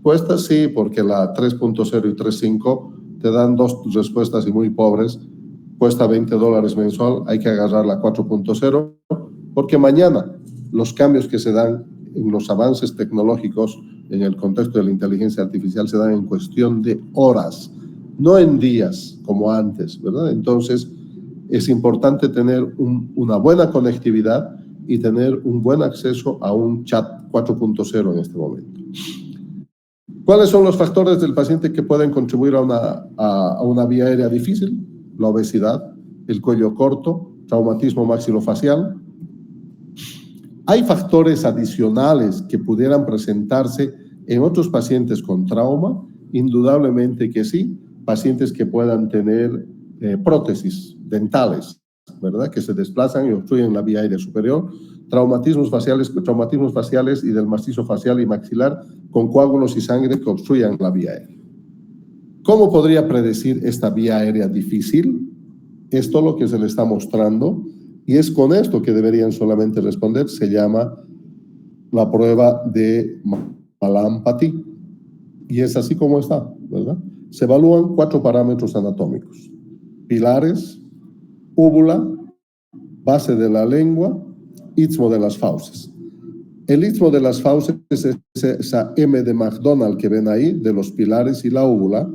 Puesta sí, porque la 3.0 y 3.5 te dan 2 respuestas y muy pobres, cuesta $20 mensual, hay que agarrar la 4.0, porque mañana los cambios que se dan en los avances tecnológicos en el contexto de la inteligencia artificial se dan en cuestión de horas, no en días como antes, ¿verdad? Entonces, es importante tener una buena conectividad y tener un buen acceso a un chat 4.0 en este momento. ¿Cuáles son los factores del paciente que pueden contribuir a una vía aérea difícil? La obesidad, el cuello corto, traumatismo maxilofacial. ¿Hay factores adicionales que pudieran presentarse en otros pacientes con trauma? Indudablemente que sí. Pacientes que puedan tener prótesis dentales, ¿verdad? Que se desplazan y obstruyen la vía aérea superior. Traumatismos faciales y del macizo facial y maxilar con coágulos y sangre que obstruyan la vía aérea. ¿Cómo podría predecir esta vía aérea difícil? Esto es lo que se le está mostrando y es con esto que deberían solamente responder. Se llama la prueba de Mallampati y es así como está, ¿verdad? Se evalúan 4 parámetros anatómicos: pilares, úvula, base de la lengua, istmo de las fauces. El istmo de las fauces es esa M de McDonald que ven ahí, de los pilares y la úvula,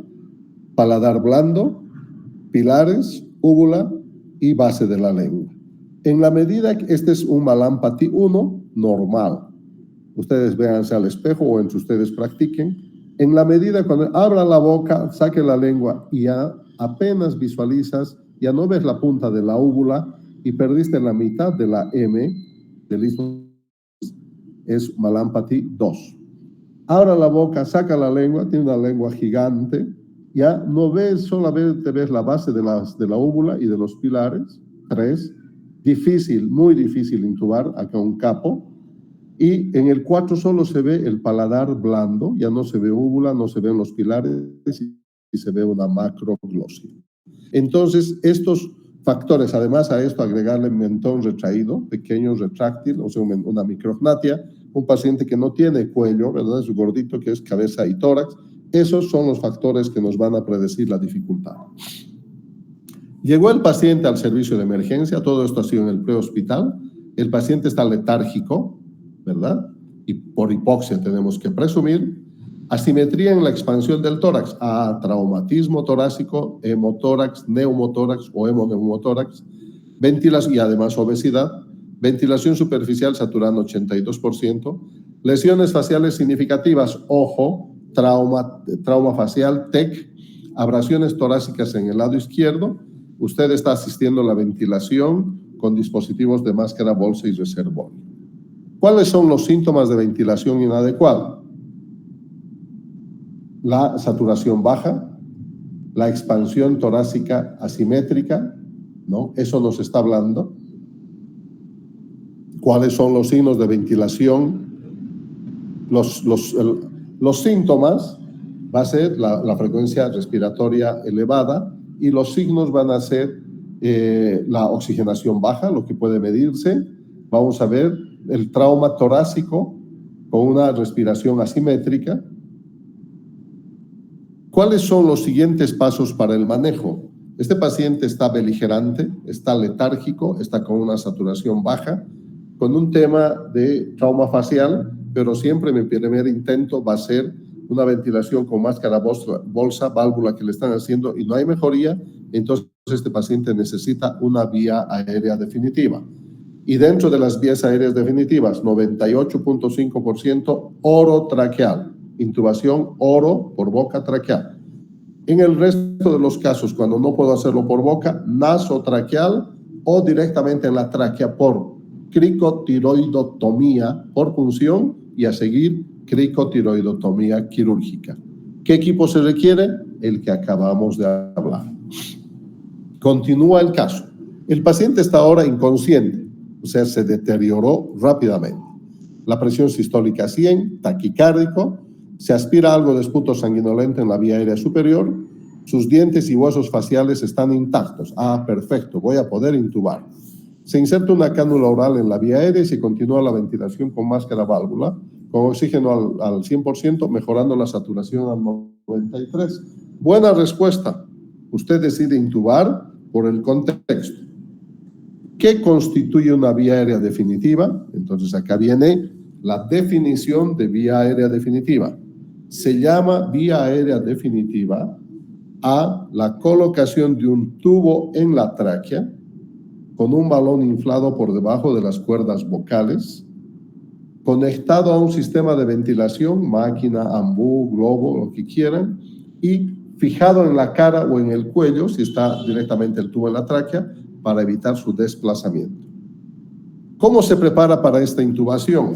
paladar blando, pilares, úvula y base de la lengua. En la medida que este es un Mallampati 1 normal, ustedes véanse al espejo o entre ustedes practiquen. En la medida cuando abra la boca, saque la lengua y ya apenas visualizas, ya no ves la punta de la úvula y perdiste la mitad de la M del istmo, es Mallampati 2. Abra la boca, saca la lengua, tiene una lengua gigante, ya no ves, solamente ves la base de la úvula y de los pilares. 3, difícil, muy difícil intubar, acá un capo. Y en el 4 solo se ve el paladar blando, ya no se ve úvula, no se ven los pilares y se ve una macroglosia. Entonces, estos factores, además a esto agregarle mentón retraído, pequeño retráctil, o sea, una micrognatia, un paciente que no tiene cuello, ¿verdad? Es gordito, que es cabeza y tórax. Esos son los factores que nos van a predecir la dificultad. Llegó el paciente al servicio de emergencia, todo esto ha sido en el prehospital. El paciente está letárgico, ¿verdad? Y por hipoxia tenemos que presumir. Asimetría en la expansión del tórax, traumatismo torácico, hemotórax, neumotórax o hemoneumotórax, ventilación y además obesidad, ventilación superficial saturando 82%, lesiones faciales significativas, ojo, trauma facial, TEC, abrasiones torácicas en el lado izquierdo. Usted está asistiendo a la ventilación con dispositivos de máscara, bolsa y reservorio. ¿Cuáles son los síntomas de ventilación inadecuada? La saturación baja, la expansión torácica asimétrica, ¿no? Eso nos está hablando. ¿Cuáles son los signos de ventilación? Los síntomas va a ser la frecuencia respiratoria elevada y los signos van a ser la oxigenación baja, lo que puede medirse. Vamos a ver el trauma torácico con una respiración asimétrica. ¿Cuáles son los siguientes pasos para el manejo? Este paciente está beligerante, está letárgico, está con una saturación baja, con un tema de trauma facial, pero siempre mi primer intento va a ser una ventilación con máscara, bolsa, válvula que le están haciendo y no hay mejoría, entonces este paciente necesita una vía aérea definitiva. Y dentro de las vías aéreas definitivas, 98.5% orotraqueal, intubación oro por boca traqueal. En el resto de los casos, cuando no puedo hacerlo por boca, nasotraqueal o directamente en la tráquea por cricotiroidotomía por punción y a seguir cricotiroidotomía quirúrgica. ¿Qué equipo se requiere? El que acabamos de hablar. Continúa el caso. El paciente está ahora inconsciente, o sea, se deterioró rápidamente. La presión sistólica 100, taquicárdico, se aspira algo de esputo sanguinolento en la vía aérea superior, sus dientes y huesos faciales están intactos. Perfecto, voy a poder intubar. Se inserta una cánula oral en la vía aérea y se continúa la ventilación con máscara válvula, con oxígeno al 100%, mejorando la saturación al 93%. Buena respuesta. Usted decide intubar, por el contexto. ¿Qué constituye una vía aérea definitiva? Entonces acá viene la definición de vía aérea definitiva. Se llama vía aérea definitiva a la colocación de un tubo en la tráquea con un balón inflado por debajo de las cuerdas vocales, conectado a un sistema de ventilación, máquina, ambú, globo, lo que quieran, y fijado en la cara o en el cuello, si está directamente el tubo en la tráquea, para evitar su desplazamiento. ¿Cómo se prepara para esta intubación?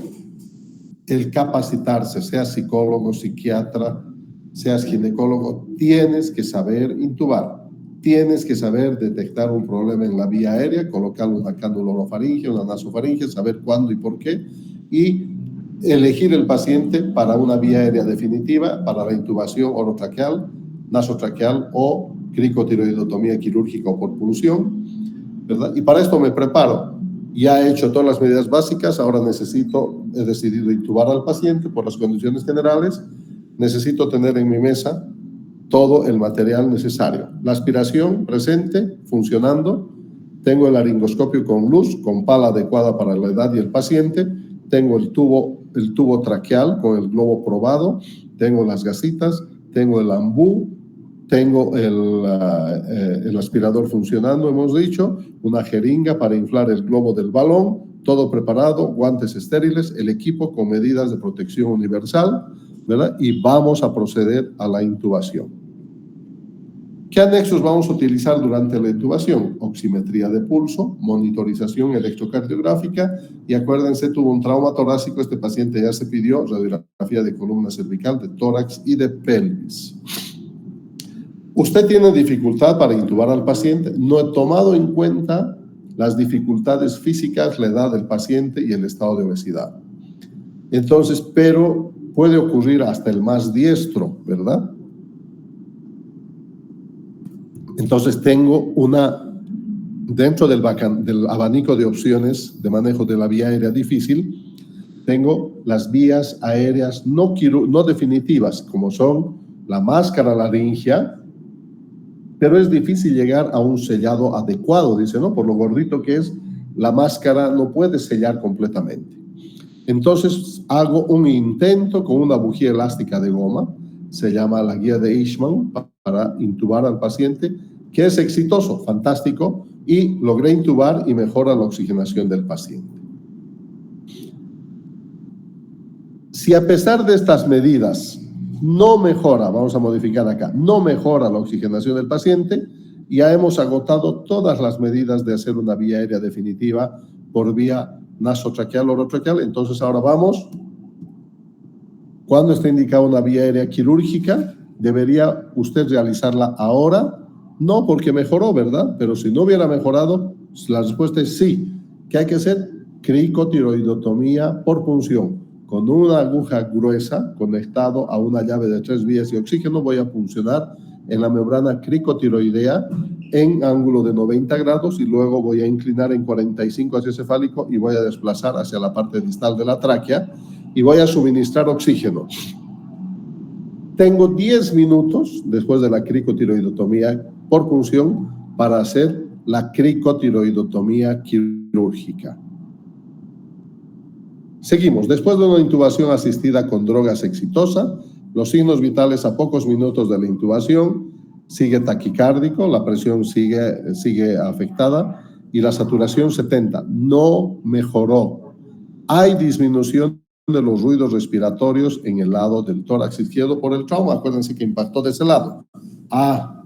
El capacitarse, seas psicólogo, psiquiatra, seas ginecólogo, tienes que saber intubar, tienes que saber detectar un problema en la vía aérea, colocar una cánula orofaringe, una nasofaringe, saber cuándo y por qué, y elegir el paciente para una vía aérea definitiva, para la intubación orotraqueal, nasotraqueal o cricotiroidotomía quirúrgica o por punción, ¿verdad? Y para esto me preparo. Ya he hecho todas las medidas básicas, ahora he decidido intubar al paciente por las condiciones generales, necesito tener en mi mesa todo el material necesario. La aspiración presente, funcionando, tengo el laringoscopio con luz, con pala adecuada para la edad y el paciente, tengo el tubo traqueal con el globo probado, tengo las gasitas, tengo el ambú, tengo el aspirador funcionando, hemos dicho, una jeringa para inflar el globo del balón, todo preparado, guantes estériles, el equipo con medidas de protección universal, ¿verdad? Y vamos a proceder a la intubación. ¿Qué anexos vamos a utilizar durante la intubación? Oximetría de pulso, monitorización electrocardiográfica y acuérdense, tuvo un trauma torácico, este paciente ya se pidió radiografía de columna cervical, de tórax y de pelvis. ¿Usted tiene dificultad para intubar al paciente? No he tomado en cuenta las dificultades físicas, la edad del paciente y el estado de obesidad. Entonces, pero puede ocurrir hasta el más diestro, ¿verdad? Entonces tengo dentro del abanico de opciones de manejo de la vía aérea difícil, tengo las vías aéreas no definitivas, como son la máscara laringea, pero es difícil llegar a un sellado adecuado, dice, ¿no? Por lo gordito que es, la máscara no puede sellar completamente. Entonces hago un intento con una bujía elástica de goma, se llama la guía de Ishman, para intubar al paciente, que es exitoso, fantástico, y logré intubar y mejora la oxigenación del paciente. Si a pesar de estas medidas no mejora, vamos a modificar acá, no mejora la oxigenación del paciente, ya hemos agotado todas las medidas de hacer una vía aérea definitiva por vía nasotraqueal o orotraqueal. Entonces ahora vamos, ¿cuándo está indicada una vía aérea quirúrgica? ¿Debería usted realizarla ahora? No, porque mejoró, ¿verdad? Pero si no hubiera mejorado, la respuesta es sí. ¿Qué hay que hacer? Cricotiroidotomía por punción. Con una aguja gruesa conectado a una llave de 3 vías y oxígeno voy a puncionar en la membrana cricotiroidea en ángulo de 90 grados y luego voy a inclinar en 45 hacia cefálico y voy a desplazar hacia la parte distal de la tráquea y voy a suministrar oxígeno. Tengo 10 minutos después de la cricotiroidotomía por punción para hacer la cricotiroidotomía quirúrgica. Seguimos. Después de una intubación asistida con drogas exitosa, los signos vitales a pocos minutos de la intubación, sigue taquicárdico, la presión sigue afectada y la saturación 70. No mejoró. Hay disminución de los ruidos respiratorios en el lado del tórax izquierdo por el trauma. Acuérdense que impactó de ese lado. A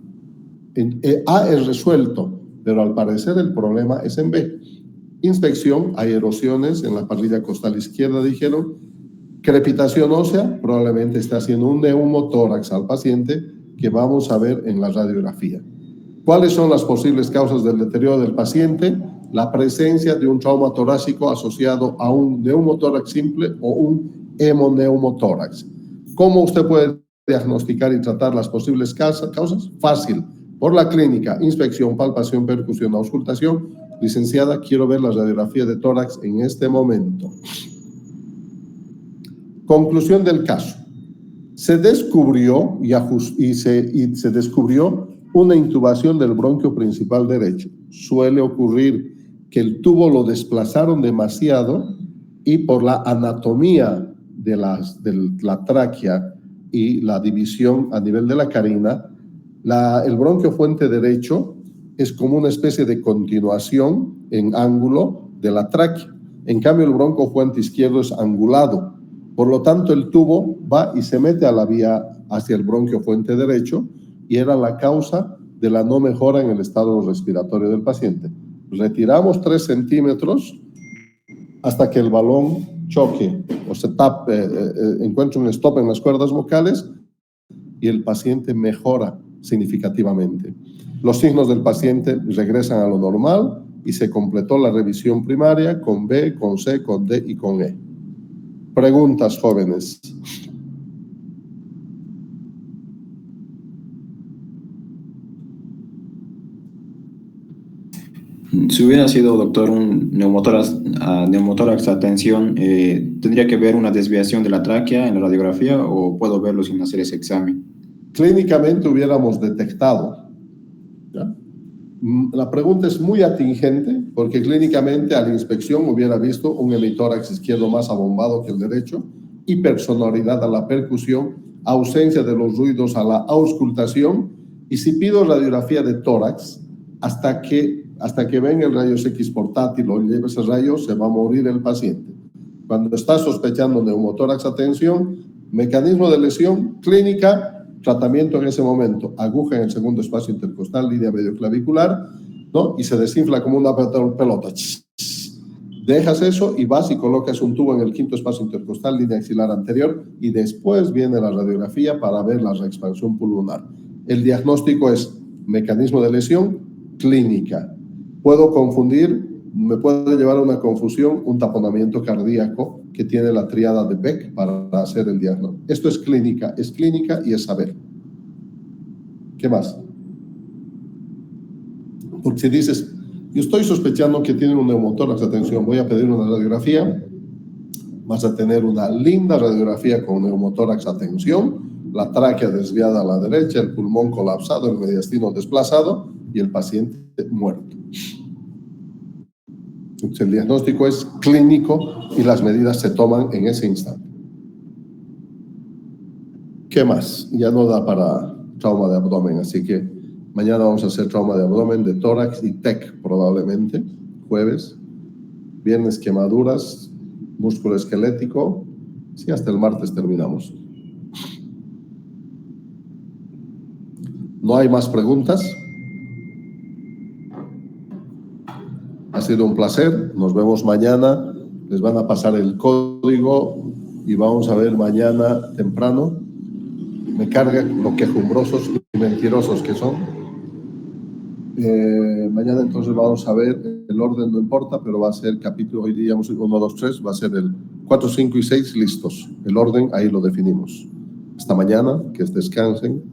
es resuelto, pero al parecer el problema es en B. Inspección, hay erosiones en la parrilla costal izquierda, dijeron. Crepitación ósea, probablemente está haciendo un neumotórax al paciente que vamos a ver en la radiografía. ¿Cuáles son las posibles causas del deterioro del paciente? La presencia de un trauma torácico asociado a un neumotórax simple o un hemoneumotórax. ¿Cómo usted puede diagnosticar y tratar las posibles causas? Fácil. Por la clínica, inspección, palpación, percusión, auscultación. Licenciada, quiero ver la radiografía de tórax en este momento. Conclusión del caso. Se descubrió se descubrió una intubación del bronquio principal derecho. Suele ocurrir que el tubo lo desplazaron demasiado y por la anatomía de la tráquea y la división a nivel de la carina, el bronquio fuente derecho es como una especie de continuación en ángulo de la tráquea. En cambio, el bronquio fuente izquierdo es angulado. Por lo tanto, el tubo va y se mete a la vía hacia el bronquio fuente derecho y era la causa de la no mejora en el estado respiratorio del paciente. Retiramos 3 centímetros hasta que el balón choque o se tape, encuentre un stop en las cuerdas vocales y el paciente mejora significativamente. Los signos del paciente regresan a lo normal y se completó la revisión primaria con B, con C, con D y con E. Preguntas, jóvenes. Si hubiera sido, doctor, un neumotórax a tensión, ¿tendría que ver una desviación de la tráquea en la radiografía o puedo verlo sin hacer ese examen? Clínicamente hubiéramos detectado. ¿Ya? La pregunta es muy atingente porque clínicamente a la inspección hubiera visto un hemitórax izquierdo más abombado que el derecho, hipersonoridad a la percusión, ausencia de los ruidos a la auscultación, y si pido radiografía de tórax, hasta que ven el rayos X portátil o lleve ese rayo, se va a morir el paciente. Cuando está sospechando neumotórax a tensión, mecanismo de lesión, clínica, tratamiento en ese momento, aguja en el segundo espacio intercostal, línea medioclavicular, ¿no? Y se desinfla como una pelota. Dejas eso y vas y colocas un tubo en el quinto espacio intercostal, línea axilar anterior, y después viene la radiografía para ver la reexpansión pulmonar. El diagnóstico es mecanismo de lesión, clínica. Me puede llevar a una confusión, un taponamiento cardíaco que tiene la tríada de Beck para hacer el diagnóstico. Esto es clínica y es saber. ¿Qué más? Porque si dices, yo estoy sospechando que tiene un neumotórax, atención, voy a pedir una radiografía, vas a tener una linda radiografía con neumotórax a tensión, la tráquea desviada a la derecha, el pulmón colapsado, el mediastino desplazado y el paciente muerto. Entonces, el diagnóstico es clínico y las medidas se toman en ese instante. ¿Qué más? Ya no da para trauma de abdomen, así que mañana vamos a hacer trauma de abdomen, de tórax y TEC probablemente, jueves. Viernes quemaduras, músculo esquelético. Sí, hasta el martes terminamos. ¿No hay más preguntas? Ha sido un placer. Nos vemos mañana. Les van a pasar el código y vamos a ver mañana temprano. Me carga lo quejumbrosos y mentirosos que son. Mañana entonces vamos a ver, el orden no importa, pero va a ser capítulo, hoy digamos 1, 2, 3, va a ser el 4, 5 y 6 listos. El orden ahí lo definimos. Hasta mañana, que descansen.